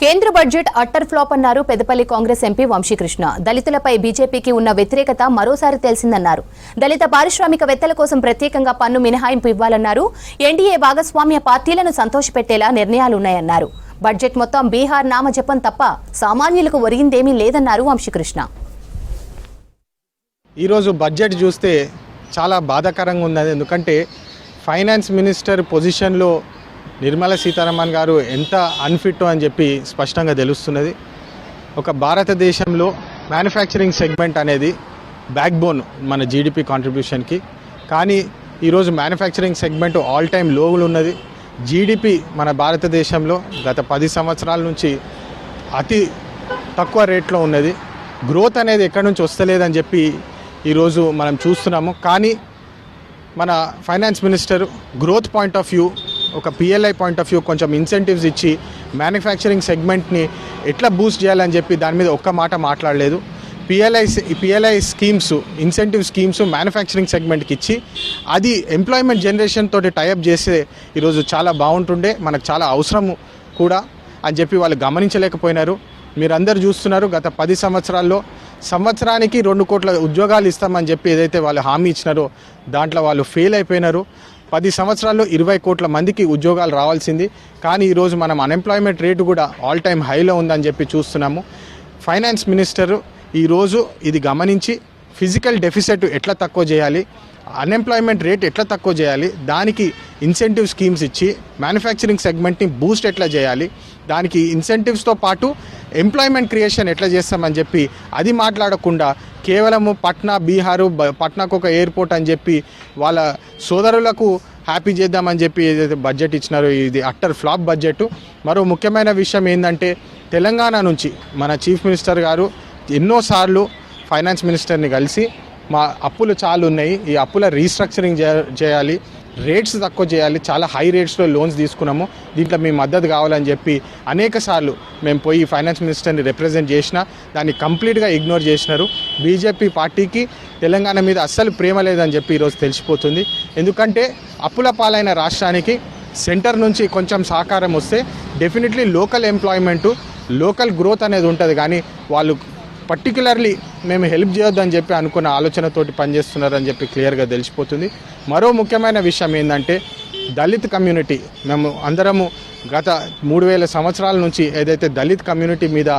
కేంద్ర budget utter flop అన్నారు Peddapalli Congress MP Vamsikrishna. దళితులపై బీజేపీకి ఉన్న వ్యతిరేకత మరోసారి తెలిసిందన్నారు. దళిత పారిశ్రామికవేత్తల కోసం ప్రత్యేకంగా పన్ను మినహాయింపు ఇవ్వాలన్నారు. ఎన్డీఏ భాగస్వామ్య పార్టీలను సంతోషపెట్టేలా నిర్ణయాలున్నాయన్నారు. బడ్జెట్ మొత్తం బీహార్ నామజపం తప్ప సామాన్యులకు ఒరిగిందేమీ లేదన్నారు వంశీకృష్ణ. ఈరోజు బడ్జెట్ చూస్తే చాలా బాధాకరంగా ఉన్నది. ఎందుకంటే ఫైనాన్స్ మినిస్టర్ పొజిషన్లో నిర్మలా సీతారామన్ గారు ఎంత అన్ఫిట్ అని చెప్పి స్పష్టంగా తెలుస్తున్నది. ఒక భారతదేశంలో మ్యానుఫ్యాక్చరింగ్ సెగ్మెంట్ అనేది బ్యాక్ బోన్ మన జీడిపి కాంట్రిబ్యూషన్కి. కానీ ఈరోజు మ్యానుఫ్యాక్చరింగ్ సెగ్మెంట్ ఆల్ టైమ్ లోగులు ఉన్నది. జీడిపి మన భారతదేశంలో గత 10 సంవత్సరాల నుంచి అతి తక్కువ రేట్లో ఉన్నది. గ్రోత్ అనేది ఎక్కడి నుంచి వస్తలేదని చెప్పి ఈరోజు మనం చూస్తున్నాము. కానీ మన finance minister growth point of view, ఒక పిఎల్ఐ పాయింట్ ఆఫ్ వ్యూ కొంచెం ఇన్సెంటివ్స్ ఇచ్చి మ్యానుఫ్యాక్చరింగ్ సెగ్మెంట్ని ఎట్లా బూస్ట్ చేయాలని చెప్పి దాని మీద ఒక్క మాట మాట్లాడలేదు. PLI schemes, incentive schemes manufacturing సెగ్మెంట్కి ఇచ్చి అది ఎంప్లాయ్మెంట్ జనరేషన్ తోటి టైఅప్ చేస్తే ఈరోజు చాలా బాగుంటుండే, మనకు చాలా అవసరము కూడా అని చెప్పి వాళ్ళు గమనించలేకపోయినారు. మీరందరూ చూస్తున్నారు, గత 10 సంవత్సరాల్లో సంవత్సరానికి 2 కోట్ల ఉద్యోగాలు ఇస్తామని చెప్పి ఏదైతే వాళ్ళు హామీ ఇచ్చినారో దాంట్లో వాళ్ళు ఫెయిల్ అయిపోయినారు. 10 సంవత్సరాల్లో 20 కోట్ల మందికి ఉద్యోగాలు రావాల్సింది. కానీ ఈరోజు మనం అన్ఎంప్లాయ్మెంట్ రేటు కూడా ఆల్ టైమ్ హైలో ఉందని చెప్పి చూస్తున్నాము. ఫైనాన్స్ మినిస్టర్ ఈరోజు ఇది గమనించి ఫిజికల్ డెఫిసిట్ ఎట్లా తక్కువ చేయాలి, అన్ఎంప్లాయ్మెంట్ రేట్ ఎట్లా తక్కువ చేయాలి, దానికి ఇన్సెంటివ్ స్కీమ్స్ ఇచ్చి మ్యానుఫ్యాక్చరింగ్ సెగ్మెంట్ని బూస్ట్ ఎట్లా చేయాలి, దానికి ఇన్సెంటివ్స్తో పాటు ఎంప్లాయ్మెంట్ క్రియేషన్ ఎట్లా చేస్తామని చెప్పి అది మాట్లాడకుండా కేవలము బీహారు పట్నాకు ఒక ఎయిర్పోర్ట్ అని చెప్పి వాళ్ళ సోదరులకు హ్యాపీ చేద్దామని చెప్పి ఏదైతే బడ్జెట్ ఇచ్చినారో ఇది అట్టర్ ఫ్లాప్ బడ్జెట్. మరో ముఖ్యమైన విషయం ఏంటంటే తెలంగాణ నుంచి మన చీఫ్ మినిస్టర్ గారు ఎన్నోసార్లు ఫైనాన్స్ మినిస్టర్ని కలిసి మా అప్పులు చాలా ఉన్నాయి, ఈ అప్పుల రీస్ట్రక్చరింగ్ చేయాలి, రేట్స్ తక్కువ చేయాలి, చాలా హై రేట్స్లో లోన్స్ తీసుకున్నాము, దీంట్లో మీ మద్దతు కావాలని చెప్పి అనేక సార్లు మేము పోయి ఫైనాన్స్ మినిస్టర్ని రిప్రజెంట్ చేసినా దాన్ని కంప్లీట్గా ఇగ్నోర్ చేసినారు. బీజేపీ పార్టీకి తెలంగాణ మీద అస్సలు ప్రేమ లేదని చెప్పి ఈరోజు తెలిసిపోతుంది. ఎందుకంటే అప్పుల పాలైన రాష్ట్రానికి సెంటర్ నుంచి కొంచెం సహకారం వస్తే definitely local employment, local growth అనేది ఉంటుంది. కానీ వాళ్ళు పర్టికులర్లీ మేము హెల్ప్ చేయొద్దని చెప్పి అనుకున్న ఆలోచనతోటి పనిచేస్తున్నారని చెప్పి క్లియర్గా తెలిసిపోతుంది. మరో ముఖ్యమైన విషయం ఏంటంటే దళిత్ కమ్యూనిటీ, మేము అందరము గత 3000 సంవత్సరాల నుంచి ఏదైతే దళిత్ కమ్యూనిటీ మీద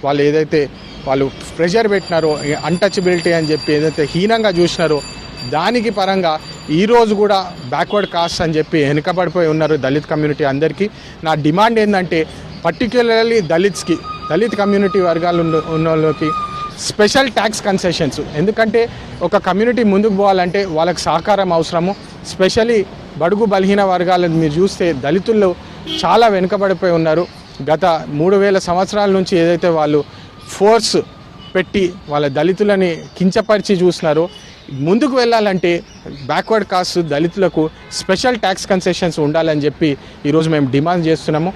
వాళ్ళు ప్రెషర్ పెట్టినారో, అన్టచబిలిటీ అని చెప్పి ఏదైతే హీనంగా చూసినారో దానికి పరంగా ఈరోజు కూడా బ్యాక్వర్డ్ కాస్ట్ అని చెప్పి వెనుకబడిపోయి ఉన్నారు దళిత్ కమ్యూనిటీ అందరికీ. నా డిమాండ్ ఏంటంటే పర్టిక్యులర్లీ దళిత్ కమ్యూనిటీ వర్గాలు ఉన్న వాళ్ళకి స్పెషల్ ట్యాక్స్ కన్సెషన్స్. ఎందుకంటే ఒక కమ్యూనిటీ ముందుకు పోవాలంటే వాళ్ళకి సహకారం అవసరము. స్పెషల్లీ బడుగు బలహీన వర్గాలను మీరు చూస్తే దళితుల్లో చాలా వెనుకబడిపోయి ఉన్నారు. గత 3000 సంవత్సరాల నుంచి ఏదైతే వాళ్ళు ఫోర్స్ పెట్టి వాళ్ళ దళితులని కించపరిచి చూసినారో ముందుకు వెళ్ళాలంటే బ్యాక్వర్డ్ కాస్ట్ దళితులకు స్పెషల్ ట్యాక్స్ కన్సెషన్స్ ఉండాలని చెప్పి ఈరోజు మేము డిమాండ్ చేస్తున్నాము.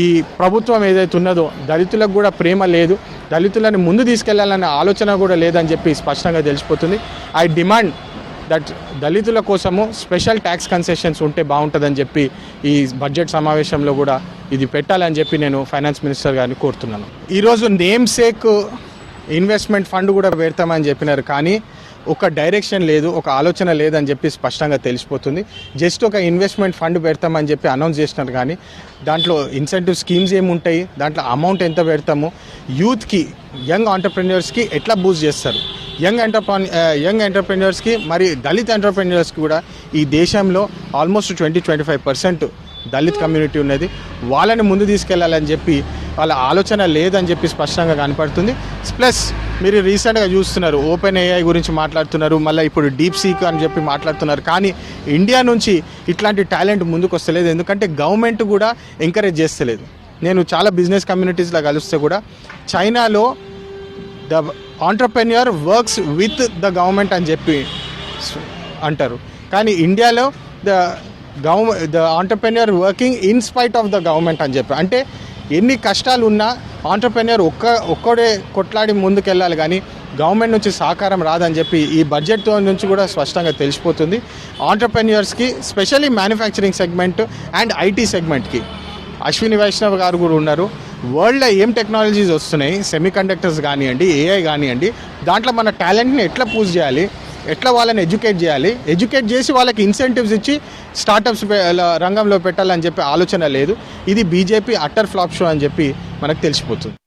ఈ ప్రభుత్వం ఏదైతే ఉన్నదో దళితులకు కూడా ప్రేమ లేదు, దళితులను ముందు తీసుకెళ్లాలనే ఆలోచన కూడా లేదని చెప్పి స్పష్టంగా తెలిసిపోతుంది. ఐ డిమాండ్ దట్ దళితుల కోసము స్పెషల్ ట్యాక్స్ కన్సెషన్స్ ఉంటే బాగుంటుందని చెప్పి ఈ బడ్జెట్ సమావేశంలో కూడా ఇది పెట్టాలని చెప్పి నేను ఫైనాన్స్ మినిస్టర్ గారిని కోరుతున్నాను. ఈరోజు నేమ్ సేక్ ఇన్వెస్ట్మెంట్ ఫండ్ కూడా పెడతామని చెప్పినారు, కానీ ఒక డైరెక్షన్ లేదు, ఒక ఆలోచన లేదని చెప్పి స్పష్టంగా తెలిసిపోతుంది. జస్ట్ ఒక ఇన్వెస్ట్మెంట్ ఫండ్ పెడతామని చెప్పి అనౌన్స్ చేసినారు, కానీ దాంట్లో ఇన్సెంటివ్ స్కీమ్స్ ఏముంటాయి, దాంట్లో అమౌంట్ ఎంత పెడతాము, యూత్కి యంగ్ ఆంటర్ప్రెన్యూర్స్కి ఎట్లా బూస్ట్ చేస్తారు, యంగ్ ఎంటర్ప్రెన్యూర్స్కి మరి దళిత్ ఎంటర్ప్రెన్యూర్స్కి కూడా ఈ దేశంలో ఆల్మోస్ట్ 20-25% దళిత్ కమ్యూనిటీ ఉన్నది, వాళ్ళని ముందు తీసుకెళ్లాలని చెప్పి వాళ్ళ ఆలోచన లేదని చెప్పి స్పష్టంగా కనపడుతుంది. ప్లస్ మీరు రీసెంట్గా చూస్తున్నారు ఓపెన్ ఏఐ గురించి మాట్లాడుతున్నారు, మళ్ళీ ఇప్పుడు డీప్ సీక్ అని చెప్పి మాట్లాడుతున్నారు. కానీ ఇండియా నుంచి ఇట్లాంటి టాలెంట్ ముందుకు వస్తలేదు, ఎందుకంటే గవర్నమెంట్ కూడా ఎంకరేజ్ చేస్తలేదు. నేను చాలా బిజినెస్ కమ్యూనిటీస్లో కలిస్తే కూడా చైనాలో the entrepreneur works with the government అని చెప్పి అంటారు, కానీ ఇండియాలో the entrepreneur working in spite of the government అని చెప్పి. అంటే ఎన్ని కష్టాలు ఉన్నా ఆంటర్ప్రెన్యూర్ ఒక్కడే కొట్లాడి ముందుకెళ్ళాలి, కానీ గవర్నమెంట్ నుంచి సహకారం రాదని చెప్పి ఈ బడ్జెట్ నుంచి కూడా స్పష్టంగా తెలిసిపోతుంది. ఆంటర్ప్రెన్యూర్స్కి specially manufacturing segment and IT సెగ్మెంట్కి అశ్విని వైష్ణవ్ గారు కూడా ఉన్నారు. వరల్డ్లో ఏం టెక్నాలజీస్ వస్తున్నాయి, సెమీ కండక్టర్స్ కానివ్వండి, ఏఐ కానివ్వండి, దాంట్లో మన టాలెంట్ని ఎట్లా పూజ్ చేయాలి, ఎట్లా వాళ్ళని ఎడ్యుకేట్ చేసి వాళ్ళకి ఇన్సెంటివ్స్ ఇచ్చి స్టార్టప్స్ రంగంలో పెట్టాలని చెప్పి ఆలోచన లేదు. ఇది బీజేపీ అట్టర్ ఫ్లాప్ షో అని చెప్పి మనకు తెలిసిపోతుంది.